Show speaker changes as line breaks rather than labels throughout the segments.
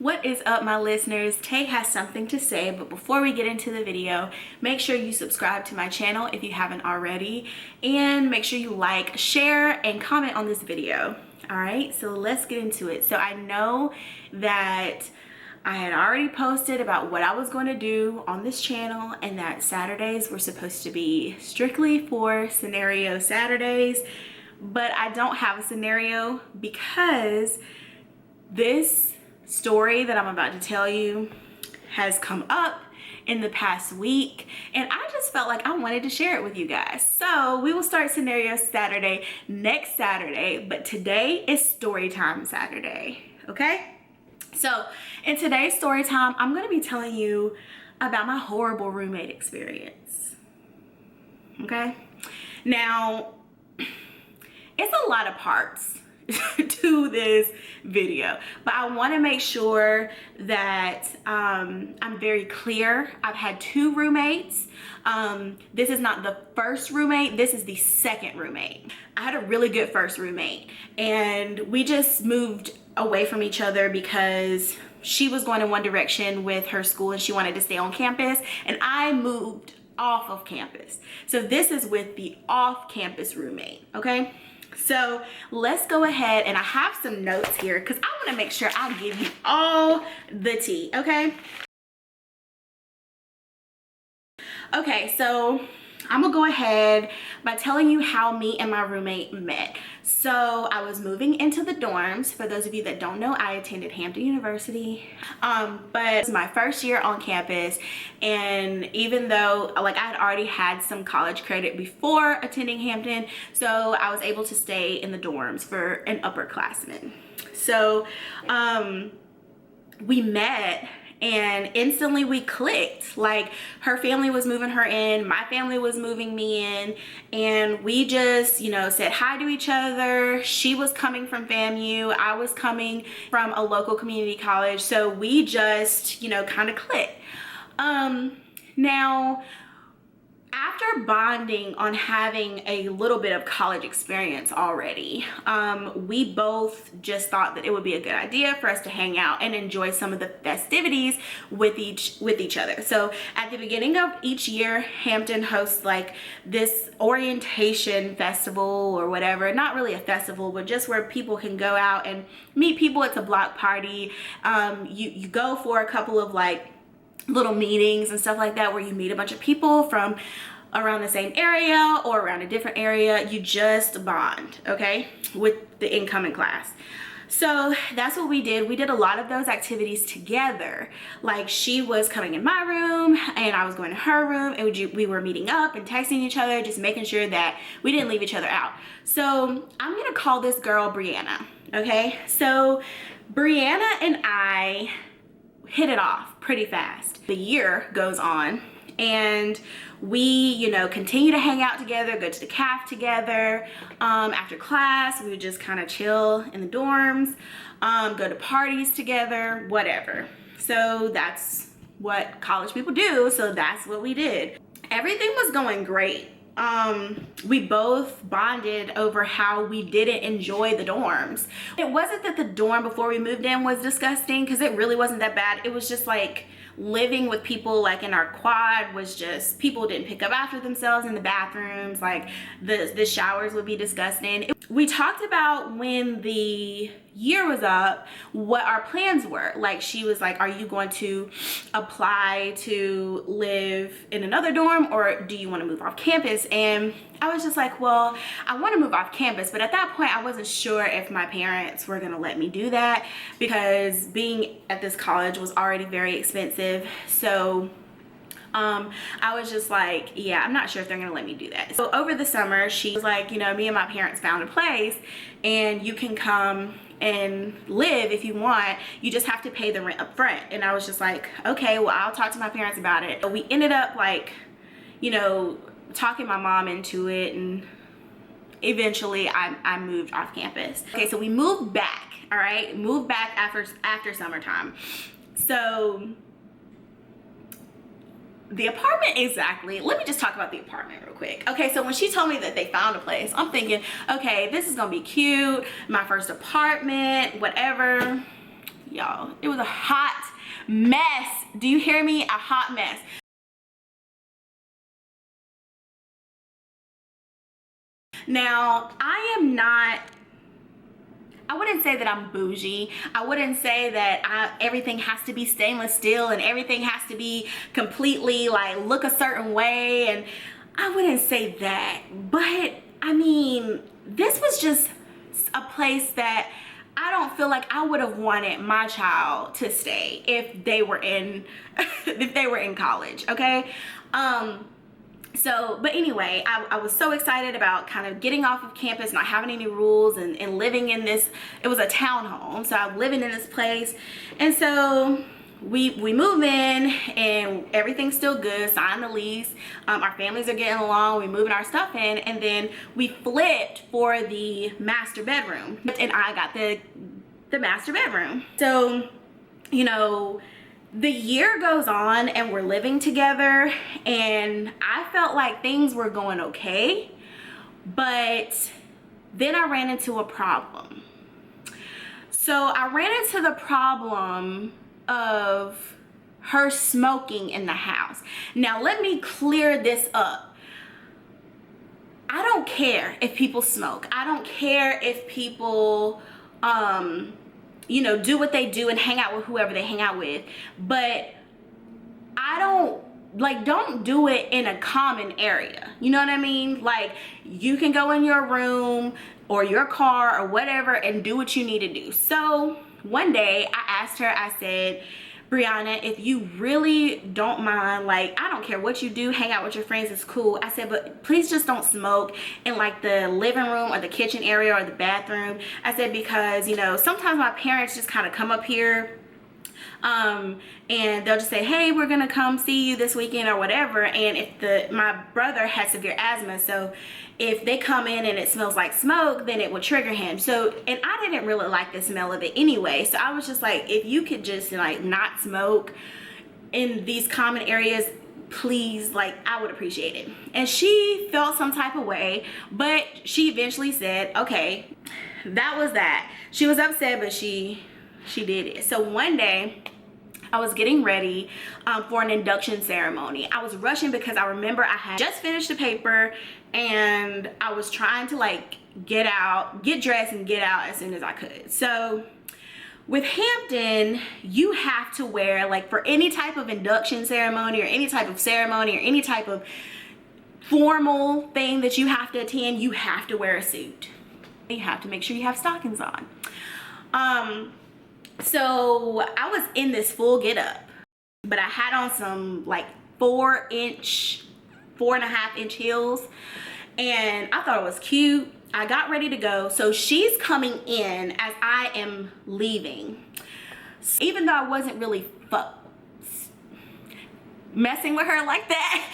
What is up, my listeners? Tay has something to say, but before we get into the video, make sure you subscribe to my channel if you haven't already, and make sure you like, share, and comment on this video. All right, so let's get into it. So I know that I had already posted about what I was going to do on this channel, and that Saturdays were supposed to be strictly for scenario Saturdays, but I don't have a scenario because this story that I'm about to tell you has come up in the past week, and I just felt like I wanted to share it with you guys. So we will start scenario Saturday next Saturday, but today is story time Saturday, okay? So in today's story time, I'm going to be telling you about my horrible roommate experience, okay? Now, it's a lot of parts to this video, but I want to make sure that I'm very clear. I've had two roommates. This is not the first roommate, this is the second roommate. I had a really good first roommate, and we just moved away from each other because she was going in one direction with her school and she wanted to stay on campus, and I moved off of campus. So this is with the off-campus roommate, okay? So let's go ahead, and I have some notes here because I want to make sure I give you all the tea, okay? Okay, so I'm gonna go ahead by telling you how me and my roommate met. So I was moving into the dorms. For those of you that don't know, I attended Hampton University, but it's my first year on campus, and even though like I had already had some college credit before attending Hampton, so I was able to stay in the dorms for an upperclassman. So we met, and instantly we clicked. Like, her family was moving her in, my family was moving me in, and we just, you know, said hi to each other. She was coming from FAMU, I was coming from a local community college, so we just, you know, kind of clicked. Now, after bonding on having a little bit of college experience already, we both just thought that it would be a good idea for us to hang out and enjoy some of the festivities with each other. So at the beginning of each year, Hampton hosts like this orientation festival or whatever. Not really a festival, but just where people can go out and meet people. It's a block party. You go for a couple of like little meetings and stuff like that, where you meet a bunch of people from around the same area or around a different area. You just bond, okay, with the incoming class. So that's what we did. We did a lot of those activities together. Like, she was coming in my room and I was going to her room, and we were meeting up and texting each other, just making sure that we didn't leave each other out. So I'm gonna call this girl Brianna, okay? So Brianna and I hit it off pretty fast. The year goes on, and we, you know, continue to hang out together, go to the caf together. After class, we would just kind of chill in the dorms, go to parties together, whatever. So that's what college people do, so that's what we did. Everything was going great. We both bonded over how we didn't enjoy the dorms. It wasn't that the dorm before we moved in was disgusting, because it really wasn't that bad. It was just like living with people, like in our quad, was just, people didn't pick up after themselves in the bathrooms. Like the showers would be disgusting. We talked about when the year was up what our plans were. Like, she was like, are you going to apply to live in another dorm, or do you want to move off campus? And I was just like, well, I want to move off campus, but at that point I wasn't sure if my parents were going to let me do that, because being at this college was already very expensive. So I was just like, yeah, I'm not sure if they're gonna let me do that. So over the summer, she was like, you know, me and my parents found a place, and you can come and live if you want. You just have to pay the rent up front. And I was just like, okay, well, I'll talk to my parents about it. But we ended up, like, you know, talking my mom into it, and eventually I moved off campus. Okay, so we moved back, all right? Moved back after summertime. So the apartment, exactly, let me just talk about the apartment real quick. Okay, so when she told me that they found a place, I'm thinking, okay, this is gonna be cute, my first apartment, whatever. y'all. It was a hot mess. Do you hear me? A hot mess. Now, I wouldn't say that I'm bougie. I wouldn't say that everything has to be stainless steel and everything has to be completely like look a certain way, and I wouldn't say that. But I mean, this was just a place that I don't feel like I would have wanted my child to stay if they were in if they were in college, okay? So, but anyway, I was so excited about kind of getting off of campus, not having any rules, and living in this, it was a townhome, so I'm living in this place. And so we move in and everything's still good, sign the lease, our families are getting along, we're moving our stuff in, and then we flipped for the master bedroom, and I got the master bedroom. So, you know, the year goes on and we're living together, and I felt like things were going okay, but then I ran into a problem. So I ran into the problem of her smoking in the house. Now let me clear this up. I don't care if people smoke. I don't care if people you know, do what they do and hang out with whoever they hang out with, but don't do it in a common area. You know what I mean? Like, you can go in your room or your car or whatever and do what you need to do. So one day I asked her, I said, Brianna, if you really don't mind, like, I don't care what you do, hang out with your friends, it's cool. I said, but please just don't smoke in like the living room or the kitchen area or the bathroom. I said, because, you know, sometimes my parents just kind of come up here and they'll just say, hey, we're gonna come see you this weekend or whatever. And if my brother has severe asthma, so if they come in and it smells like smoke, then it would trigger him. So, and I didn't really like the smell of it anyway, so I was just like, if you could just like not smoke in these common areas, please, like, I would appreciate it. And she felt some type of way, but she eventually said, okay, that was that. She was upset, but she did it. So one day I was getting ready for an induction ceremony. I was rushing because I remember I had just finished the paper and I was trying to like get dressed and get out as soon as I could. So with Hampton, you have to wear, like, for any type of induction ceremony or any type of ceremony or any type of formal thing that you have to attend, you have to wear a suit. You have to make sure you have stockings on. So I was in this full get up, but I had on some like 4.5 inch heels, and I thought it was cute. I got ready to go. So she's coming in as I am leaving. Even though I wasn't really messing with her like that,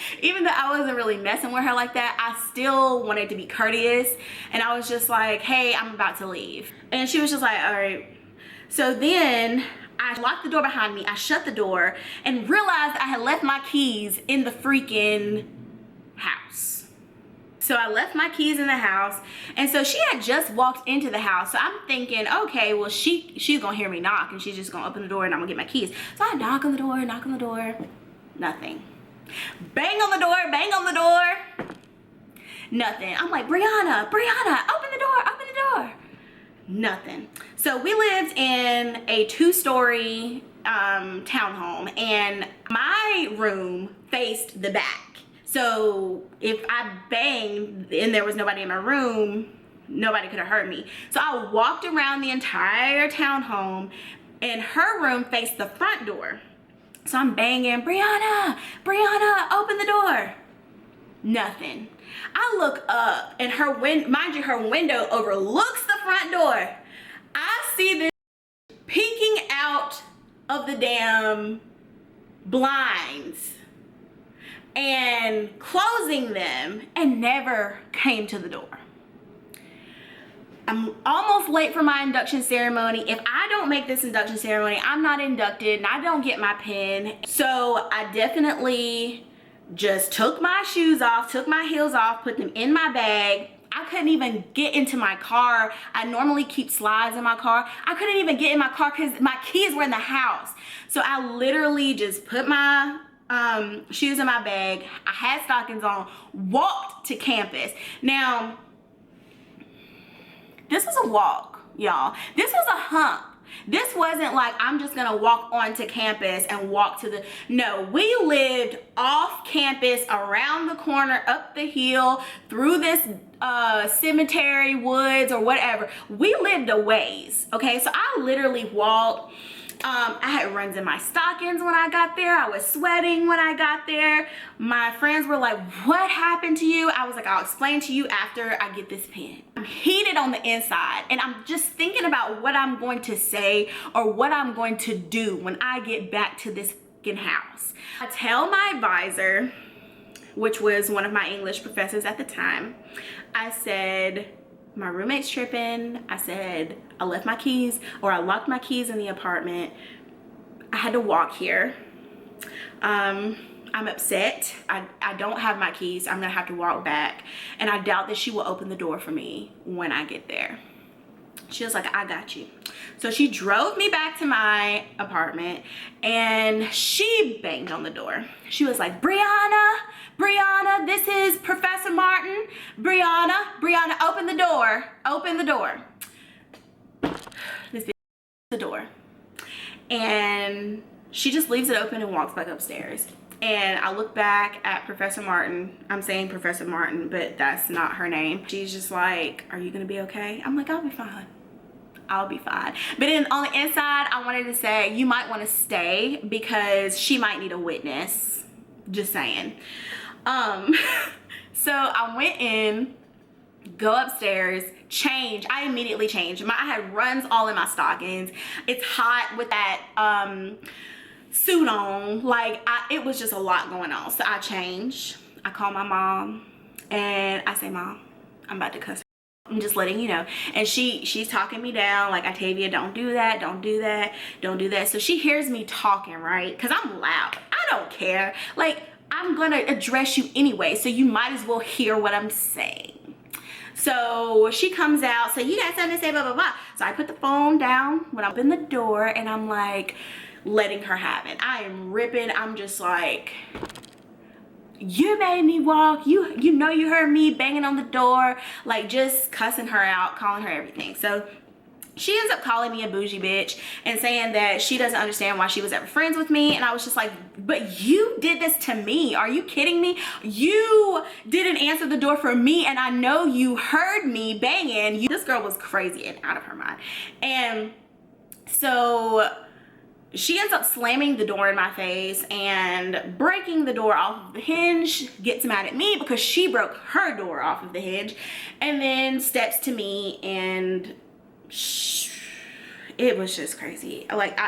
I still wanted to be courteous, and I was just like, hey, I'm about to leave. And she was just like, all right. So then I locked the door behind me, I shut the door, and realized I had left my keys in the freaking house. So I left my keys in the house, and so she had just walked into the house. So I'm thinking, okay, well, she's gonna hear me knock, and she's just gonna open the door and I'm gonna get my keys. So I knock on the door, nothing. Bang on the door, nothing. I'm like, Brianna, open the door. Nothing. So we lived in a 2-story townhome, and my room faced the back. So if I banged and there was nobody in my room, nobody could have heard me. So I walked around the entire townhome, and her room faced the front door. So I'm banging, Brianna, open the door. Nothing. I look up, and mind you, her window overlooks the front door. I see this peeking out of the damn blinds and closing them, and never came to the door. I'm almost late for my induction ceremony. If I don't make this induction ceremony, I'm not inducted and I don't get my pin. So I definitely just took my shoes off, took my heels off, put them in my bag, I couldn't even get into my car. I normally keep slides in my car. I couldn't even get in my car because my keys were in the house. So I literally just put my shoes in my bag. I had stockings on, walked to campus. Now, this was a walk, y'all. This was a hump. This wasn't like I'm just gonna walk onto campus and walk to the, no, we lived off campus, around the corner, up the hill, through this cemetery, woods, or whatever. We lived a ways, okay? So I literally walked. I had runs in my stockings when I got there. I was sweating when I got there. My friends were like, what happened to you? I was like, I'll explain to you after I get this pen. I'm heated on the inside, and I'm just thinking about what I'm going to say or what I'm going to do when I get back to this fucking house. I tell my advisor, which was one of my English professors at the time, I said, my roommate's tripping. I said, I left my keys, or I locked my keys in the apartment. I had to walk here. I'm upset. I don't have my keys. I'm gonna have to walk back. And I doubt that she will open the door for me when I get there. She was like, I got you. So she drove me back to my apartment and she banged on the door. She was like, Brianna, this is Professor Martin. Brianna, open the door. Open the door. This bitch the door. And she just leaves it open and walks back upstairs. And I look back at Professor Martin. I'm saying Professor Martin, but that's not her name. She's just like, are you gonna be okay? I'm like, I'll be fine. I'll be fine. But then on the inside, I wanted to say, you might want to stay because she might need a witness. Just saying. So I went in, go upstairs, change. I immediately changed. I had runs all in my stockings. It's hot with that suit on. Like, it was just a lot going on. So I changed. I called my mom and I say, Mom, I'm about to cuss. I'm just letting you know. And she's talking me down, like, Octavia, don't do that, don't do that, don't do that. So she hears me talking, right? Because I'm loud. I don't care. Like, I'm gonna address you anyway, so you might as well hear what I'm saying. So she comes out, so you got something to say, blah, blah, blah. So I put the phone down when I open the door and I'm like letting her have it. I am ripping. I'm just like, you made me walk. You know you heard me banging on the door, like just cussing her out, calling her everything. So she ends up calling me a bougie bitch and saying that she doesn't understand why she was ever friends with me. And I was just like, but you did this to me. Are you kidding me? You didn't answer the door for me, and I know you heard me banging. This girl was crazy and out of her mind. And so she ends up slamming the door in my face and breaking the door off of the hinge, gets mad at me because she broke her door off of the hinge, and then steps to me, and it was just crazy. Like,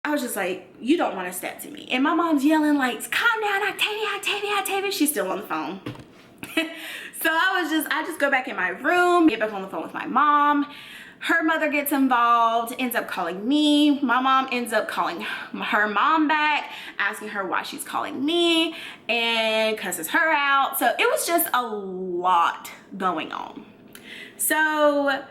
I was just like, you don't want to step to me. And my mom's yelling like, calm down, Octavia. She's still on the phone. So I just go back in my room, get back on the phone with my mom. Her mother gets involved, ends up calling me. My mom ends up calling her mom back, asking her why she's calling me, and cusses her out. So it was just a lot going on. So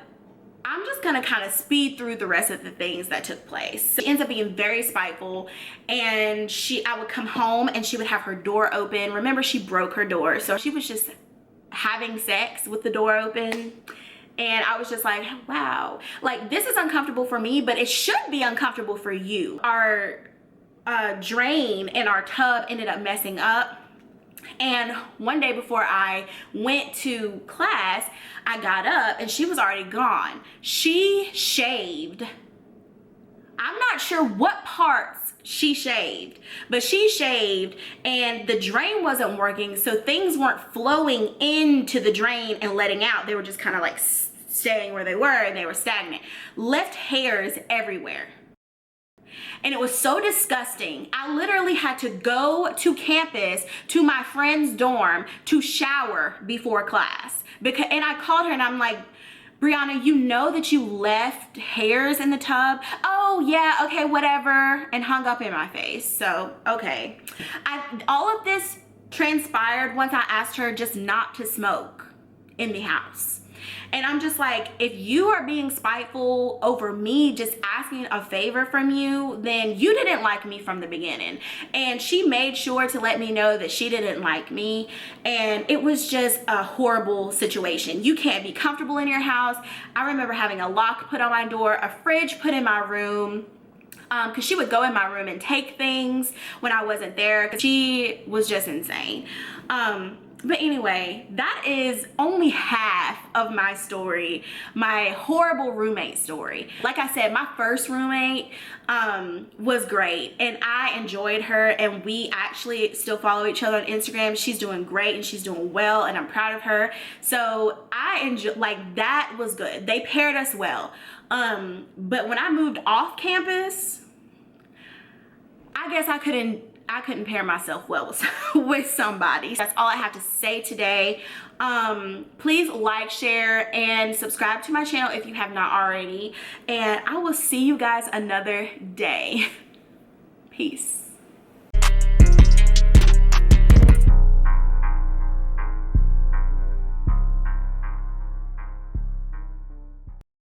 I'm just gonna kind of speed through the rest of the things that took place. So she ends up being very spiteful, and I would come home and she would have her door open. Remember, she broke her door, so she was just having sex with the door open. And I was just like, wow, like, this is uncomfortable for me, but it should be uncomfortable for you. Our drain in our tub ended up messing up. And one day before I went to class, I got up and she was already gone. She shaved. I'm not sure what parts she shaved, but she shaved and the drain wasn't working, so things weren't flowing into the drain and letting out. They were just kind of like staying where they were, and they were stagnant. Left hairs everywhere. And it was so disgusting. I literally had to go to campus to my friend's dorm to shower before class. And I called her and I'm like, Brianna, you know that you left hairs in the tub? Oh yeah, okay, whatever. And hung up in my face. So, okay. All of this transpired once I asked her just not to smoke in the house. And I'm just like, if you are being spiteful over me just asking a favor from you, then you didn't like me from the beginning. And she made sure to let me know that she didn't like me. And it was just a horrible situation. You can't be comfortable in your house. I remember having a lock put on my door, a fridge put in my room, because she would go in my room and take things when I wasn't there. She was just insane. But anyway, that is only half of my story, my horrible roommate story. Like I said, my first roommate was great and I enjoyed her, and we actually still follow each other on Instagram. She's doing great and she's doing well and I'm proud of her. So I enjoy, like, that was good. They paired us well. But when I moved off campus, I guess I couldn't pair myself well with somebody. That's all I have to say today. Please like, share, and subscribe to my channel if you have not already. And I will see you guys another day. Peace.